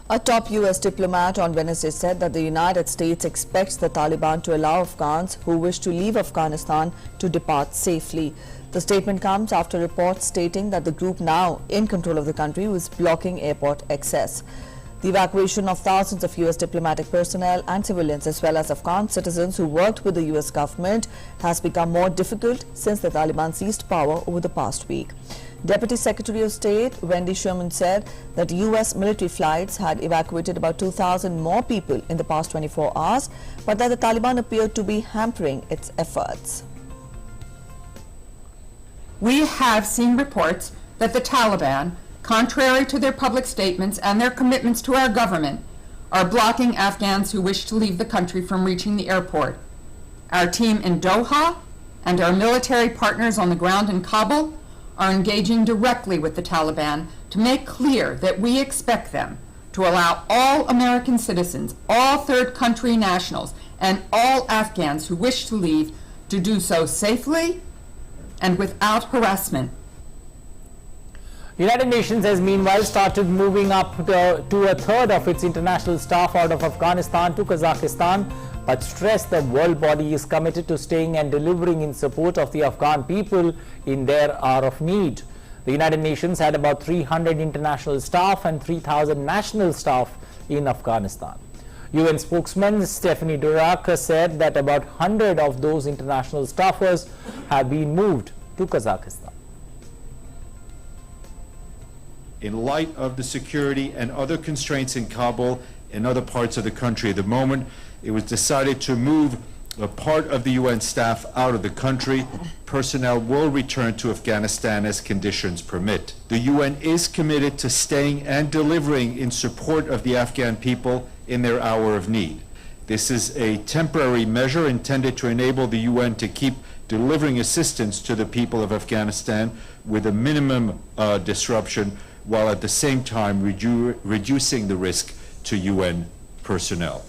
A top U.S. diplomat on Wednesday said that the United States expects the Taliban to allow Afghans who wish to leave Afghanistan to depart safely. The statement comes after reports stating that the group now in control of the country was blocking airport access. The evacuation of thousands of U.S. diplomatic personnel and civilians as well as Afghan citizens who worked with the U.S. government has become more difficult since the Taliban seized power over the past week. Deputy Secretary of State Wendy Sherman said that U.S. military flights had evacuated about 2,000 more people in the past 24 hours, but that the Taliban appeared to be hampering its efforts. We have seen reports that the Taliban, contrary to their public statements and their commitments to our government, are blocking Afghans who wish to leave the country from reaching the airport. Our team in Doha and our military partners on the ground in Kabul are engaging directly with the Taliban to make clear that we expect them to allow all American citizens, all third country nationals, and all Afghans who wish to leave to do so safely and without harassment. United Nations has meanwhile started moving up to a third of its international staff out of Afghanistan to Kazakhstan, but stressed the world body is committed to staying and delivering in support of the Afghan people in their hour of need. The United Nations had about 300 international staff and 3,000 national staff in Afghanistan. UN spokesman Stephanie Durak said that about 100 of those international staffers have been moved to Kazakhstan. In light of the security and other constraints in Kabul and other parts of the country at the moment, it was decided to move a part of the UN staff out of the country. Personnel will return to Afghanistan as conditions permit. The UN is committed to staying and delivering in support of the Afghan people in their hour of need. This is a temporary measure intended to enable the UN to keep delivering assistance to the people of Afghanistan with a minimum disruption, while at the same time reducing the risk to UN personnel.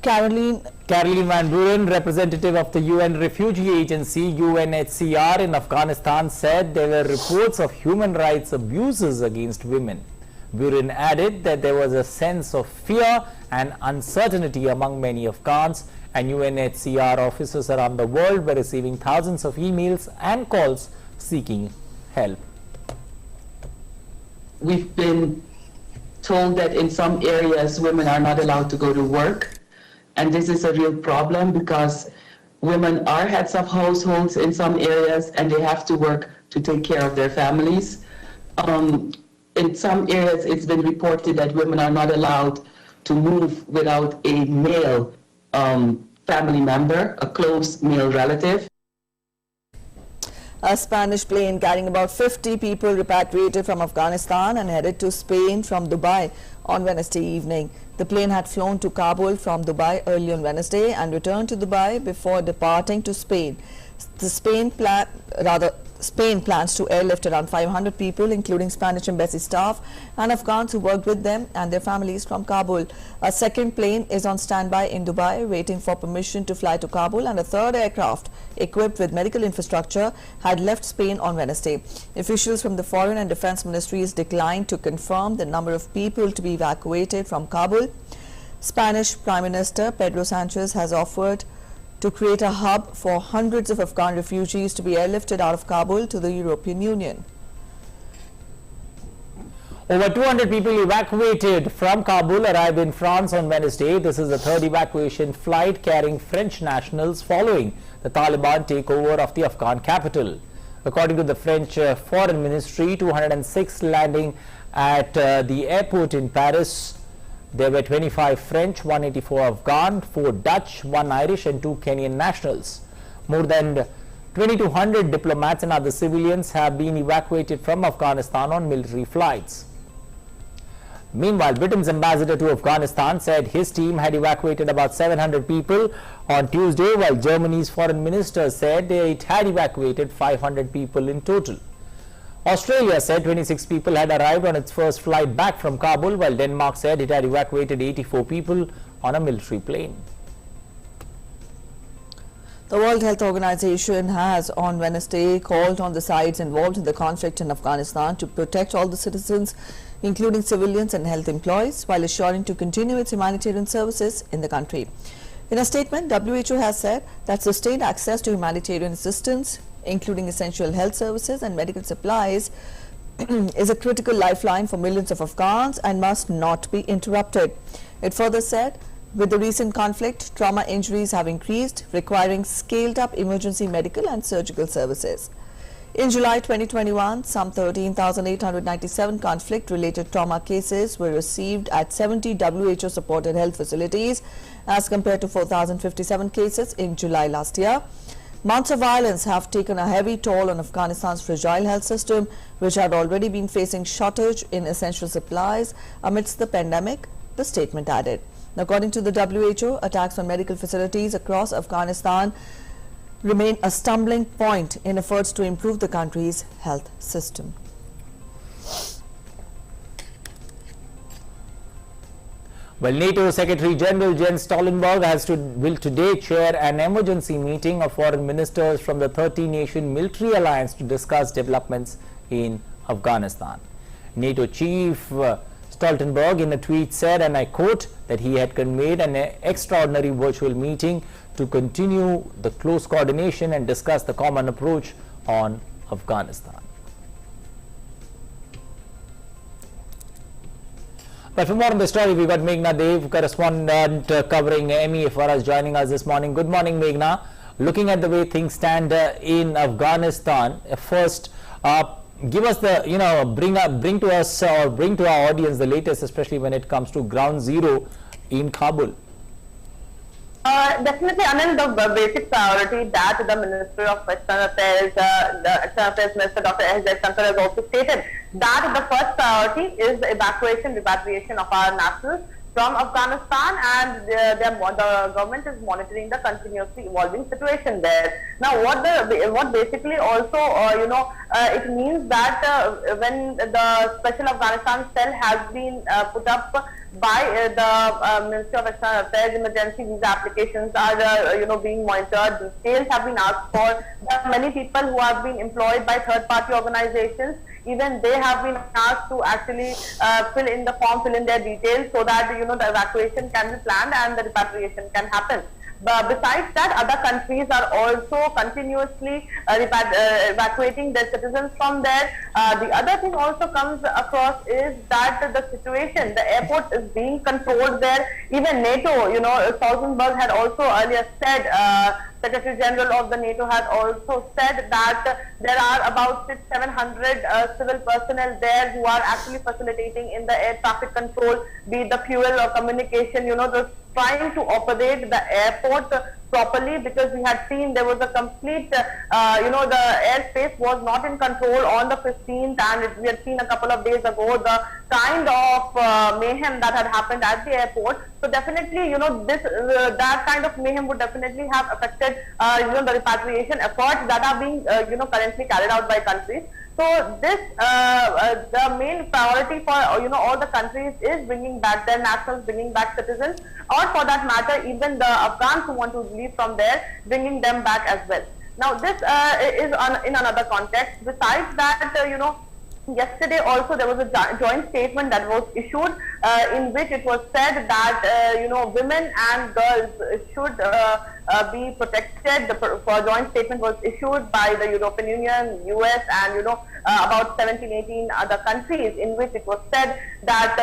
Caroline Van Buren, representative of the UN Refugee Agency UNHCR in Afghanistan, said there were reports of human rights abuses against women. Buren added that there was a sense of fear and uncertainty among many Afghans, and UNHCR officers around the world were receiving thousands of emails and calls seeking help. We've been told that in some areas women are not allowed to go to work. And this is a real problem because women are heads of households in some areas and they have to work to take care of their families. In some areas, it's been reported that women are not allowed to move without a male family member, a close male relative. A Spanish plane carrying about 50 people repatriated from Afghanistan and headed to Spain from Dubai on Wednesday evening. The plane had flown to Kabul from Dubai early on Wednesday and returned to Dubai before departing to Spain. Spain plans to airlift around 500 people, including Spanish embassy staff and Afghans who worked with them and their families from Kabul. A second plane is on standby in Dubai, waiting for permission to fly to Kabul, and a third aircraft equipped with medical infrastructure had left Spain on Wednesday. Officials from the Foreign and Defense Ministries declined to confirm the number of people to be evacuated from Kabul. Spanish Prime Minister Pedro Sanchez has offered to create a hub for hundreds of Afghan refugees to be airlifted out of Kabul to the European Union. Over 200 people evacuated from Kabul arrived in France on Wednesday. This is the third evacuation flight carrying French nationals following the Taliban takeover of the Afghan capital. According to the French Foreign Ministry, 206 landing at the airport in Paris. There were 25 French, 184 Afghan, 4 Dutch, 1 Irish and 2 Kenyan nationals. More than 2,200 diplomats and other civilians have been evacuated from Afghanistan on military flights. Meanwhile, Britain's ambassador to Afghanistan said his team had evacuated about 700 people on Tuesday, while Germany's foreign minister said it had evacuated 500 people in total. Australia said 26 people had arrived on its first flight back from Kabul, while Denmark said it had evacuated 84 people on a military plane. The World Health Organization has on Wednesday called on the sides involved in the conflict in Afghanistan to protect all the citizens, including civilians and health employees, while assuring to continue its humanitarian services in the country. In a statement, WHO has said that sustained access to humanitarian assistance, including essential health services and medical supplies, is a critical lifeline for millions of Afghans and must not be interrupted. It further said, with the recent conflict, trauma injuries have increased, requiring scaled-up emergency medical and surgical services. In July 2021, some 13,897 conflict-related trauma cases were received at 70 WHO-supported health facilities, as compared to 4,057 cases in July last year. Months of violence have taken a heavy toll on Afghanistan's fragile health system, which had already been facing shortage in essential supplies amidst the pandemic, the statement added. According to the WHO, attacks on medical facilities across Afghanistan remain a stumbling point in efforts to improve the country's health system. Well, NATO Secretary General Jens Stoltenberg will today chair an emergency meeting of foreign ministers from the 30-nation military alliance to discuss developments in Afghanistan. NATO Chief Stoltenberg in a tweet said, and I quote, that he had convened an extraordinary virtual meeting to continue the close coordination and discuss the common approach on Afghanistan. But for more on the story, we've got Meghna Dev, correspondent covering MEA for us, joining us this morning. Good morning, Meghna. Looking at the way things stand in Afghanistan, first, give us the, bring to our audience the latest, especially when it comes to ground zero in Kabul. Definitely, Anil, the basic priority that the Minister of External Affairs, the External Affairs Minister Dr. S.J. has also stated, that the first priority is the repatriation of our nationals from Afghanistan, and the government is monitoring the continuously evolving situation there. Now, what basically also, it means that when the Special Afghanistan Cell has been put up by the Ministry of External Affairs, emergency visa applications are being monitored. Details have been asked for. There are many people who have been employed by third-party organizations. Even they have been asked to actually fill in the form, fill in their details, so that the evacuation can be planned and the repatriation can happen. But besides that, other countries are also continuously evacuating their citizens from there. The other thing also comes across is that the situation, the airport is being controlled there. Even NATO, Stoltenberg had also earlier said, Secretary General of the NATO had also said that there are about 600-700 civil personnel there who are actually facilitating in the air traffic control, be it the fuel or communication, trying to operate the airport properly, because we had seen there was a complete, the airspace was not in control on the 15th, and we had seen a couple of days ago the kind of mayhem that had happened at the airport. So definitely, that kind of mayhem would definitely have affected, the repatriation efforts that are being, currently carried out by countries. So this, the main priority for, all the countries is bringing back their nationals, bringing back citizens, or for that matter, even the Afghans who want to leave from there, bringing them back as well. Now, this is in another context. Besides that, yesterday also there was a joint statement that was issued in which it was said that women and girls should be protected. The joint statement was issued by the European Union, US, and about 17-18 other countries, in which it was said that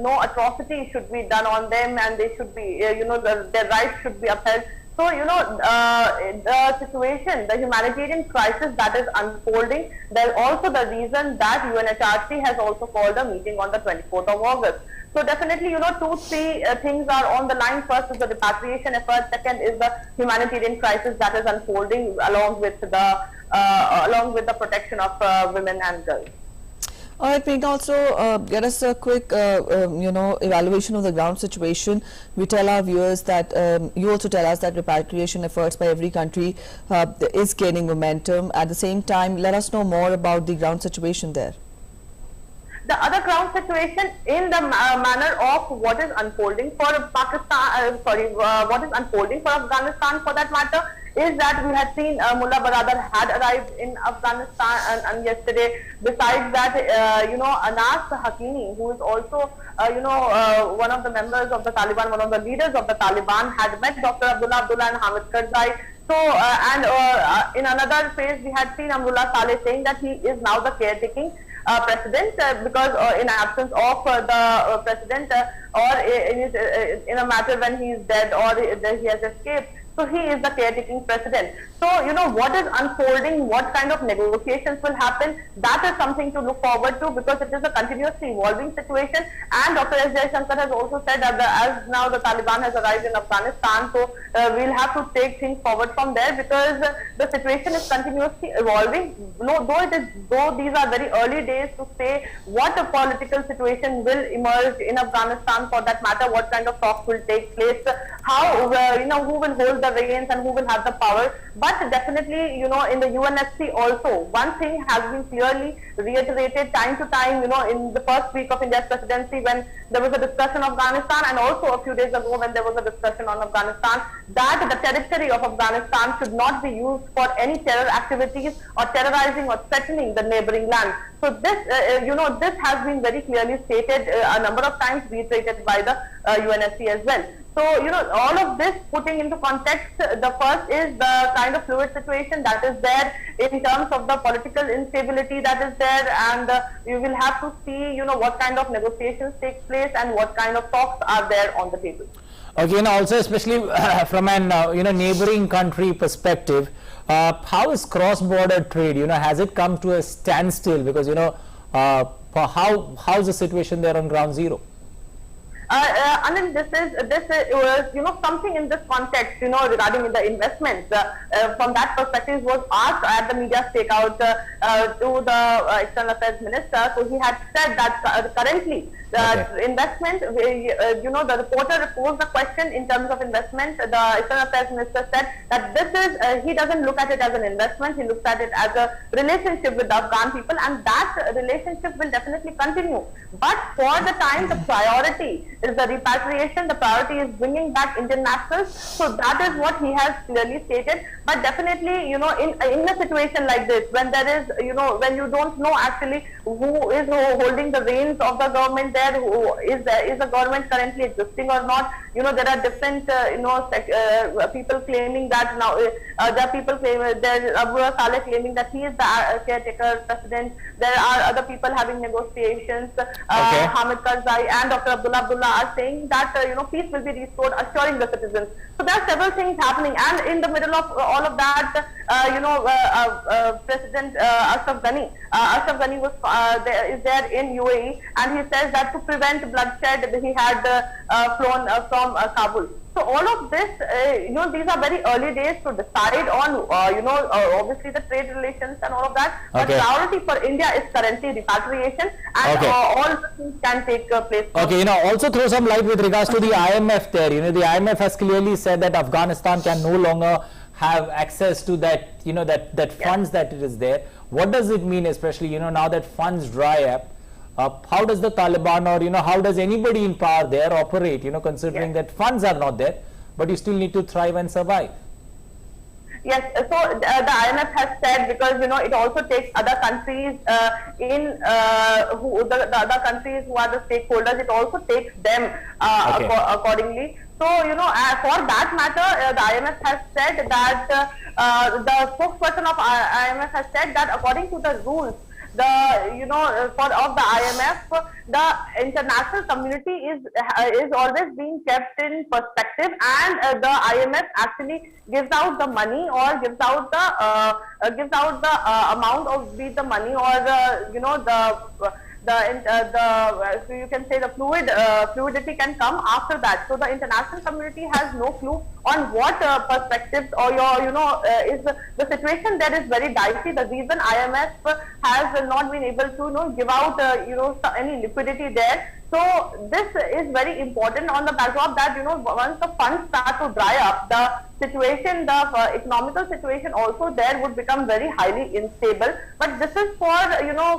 no atrocity should be done on them, and they should be their rights should be upheld. So, the situation, the humanitarian crisis that is unfolding, there's also the reason that UNHRC has also called a meeting on the 24th of August. So definitely, 2-3 things are on the line. First is the repatriation effort. Second is the humanitarian crisis that is unfolding, along with the protection of women and girls. All right, Meghna, also get us a quick, evaluation of the ground situation. We tell our viewers that you also tell us that repatriation efforts by every country is gaining momentum. At the same time, let us know more about the ground situation there. The other ground situation in the manner of what is unfolding for Pakistan, what is unfolding for Afghanistan for that matter, is that we had seen Mullah Baradar had arrived in Afghanistan and yesterday. Besides that, Anas Hakimi, who is also one of the members of the Taliban, one of the leaders of the Taliban, had met Dr. Abdullah and Hamid Karzai. So, in another phase, we had seen Amrullah Saleh saying that he is now the caretaking president because in absence of the president or in a matter when he is dead or he has escaped. So he is the caretaking president. So, what is unfolding, what kind of negotiations will happen, that is something to look forward to because it is a continuously evolving situation. And Dr. S. Jaishankar has also said that as now the Taliban has arrived in Afghanistan, so we'll have to take things forward from there because the situation is continuously evolving. Though these are very early days to say what a political situation will emerge in Afghanistan for that matter, what kind of talks will take place, how, who will hold the reins and who will have the power. But definitely, in the UNSC also, one thing has been clearly reiterated time to time, in the first week of India's presidency when there was a discussion of Afghanistan and also a few days ago when there was a discussion on Afghanistan, that the territory of Afghanistan should not be used for any terror activities or terrorizing or threatening the neighboring land. So this, this has been very clearly stated a number of times, reiterated by the UNSC as well. So, all of this putting into context, the first is the kind of fluid situation that is there in terms of the political instability that is there, and you will have to see, what kind of negotiations take place and what kind of talks are there on the table. Okay, also especially from an neighboring country perspective, how is cross-border trade? Has it come to a standstill? Because how's the situation there on ground zero? Anand, this was something in this context, regarding the investments. From that perspective, was asked at the media stakeout to the External Affairs Minister. So he had said that currently the investment, the reporter posed the question in terms of investment. The External Affairs Minister said that this is, he doesn't look at it as an investment, he looks at it as a relationship with the Afghan people, and that relationship will definitely continue. But for the time, the priority is the repatriation, the priority is bringing back Indian nationals. So that is what he has clearly stated. But definitely, in a situation like this, when there is, when you don't know actually who is holding the reins of the government there, is the government currently existing or not, there are different, people claiming that now, there are people claiming, there Abu Saleh claiming that he is the caretaker president. There are other people having negotiations. Hamid Karzai and Dr. Abdullah are saying that peace will be restored, assuring the citizens. So there are several things happening, and in the middle of all of that, President Ashraf Ghani is there in UAE, and he says that to prevent bloodshed, he had flown from Kabul. So all of this, these are very early days to decide on, obviously the trade relations and all of that. But priority for India is currently repatriation, and all the things can take place. Okay, also throw some light with regards to the IMF there. The IMF has clearly said that Afghanistan can no longer have access to that, that funds that it is there. What does it mean, especially, now that funds dry up? How does the Taliban or, how does anybody in power there operate, considering that funds are not there, but you still need to thrive and survive? Yes, so the IMF has said, because, it also takes other countries the other countries who are the stakeholders, it also takes them accordingly. So, for that matter, the IMF has said that, the spokesperson of IMF has said that according to the rules, of the IMF, the international community is always being kept in perspective, and the IMF actually gives out the money or gives out the amount of the money or so you can say the fluidity can come after that. So the international community has no clue on what perspectives or is the situation there is very dicey. The reason IMF has not been able to give out any liquidity there. So this is very important on the backdrop that once the funds start to dry up, the situation, the economical situation also there would become very highly unstable. But this is for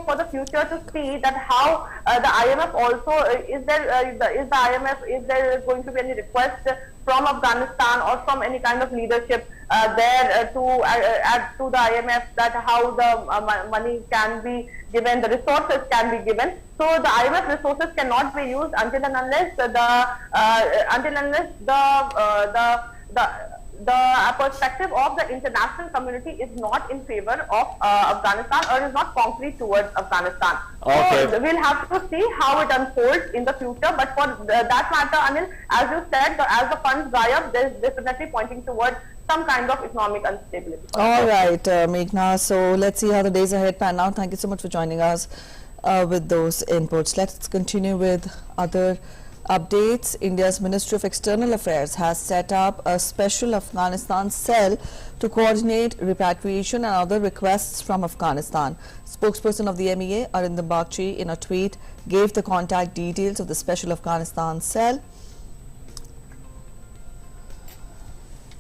for the future to see that how the IMF also is there going to be any request from Afghanistan or from any kind of leadership there to add to the IMF that how the money can be given, the resources can be given. So the IMF resources cannot be used until and unless the perspective of the international community is not in favor of Afghanistan or is not concrete towards Afghanistan. Okay. So we'll have to see how it unfolds in the future. But for that matter, Anil, as you said, as the funds dry up, there's definitely pointing towards some kind of economic instability. All right, Meghna. So let's see how the days ahead pan out. Thank you so much for joining us with those inputs. Let's continue with other updates. India's Ministry of External Affairs has set up a special Afghanistan cell to coordinate repatriation and other requests from Afghanistan. Spokesperson of the MEA, Arindam Bagchi, in a tweet gave the contact details of the special Afghanistan cell.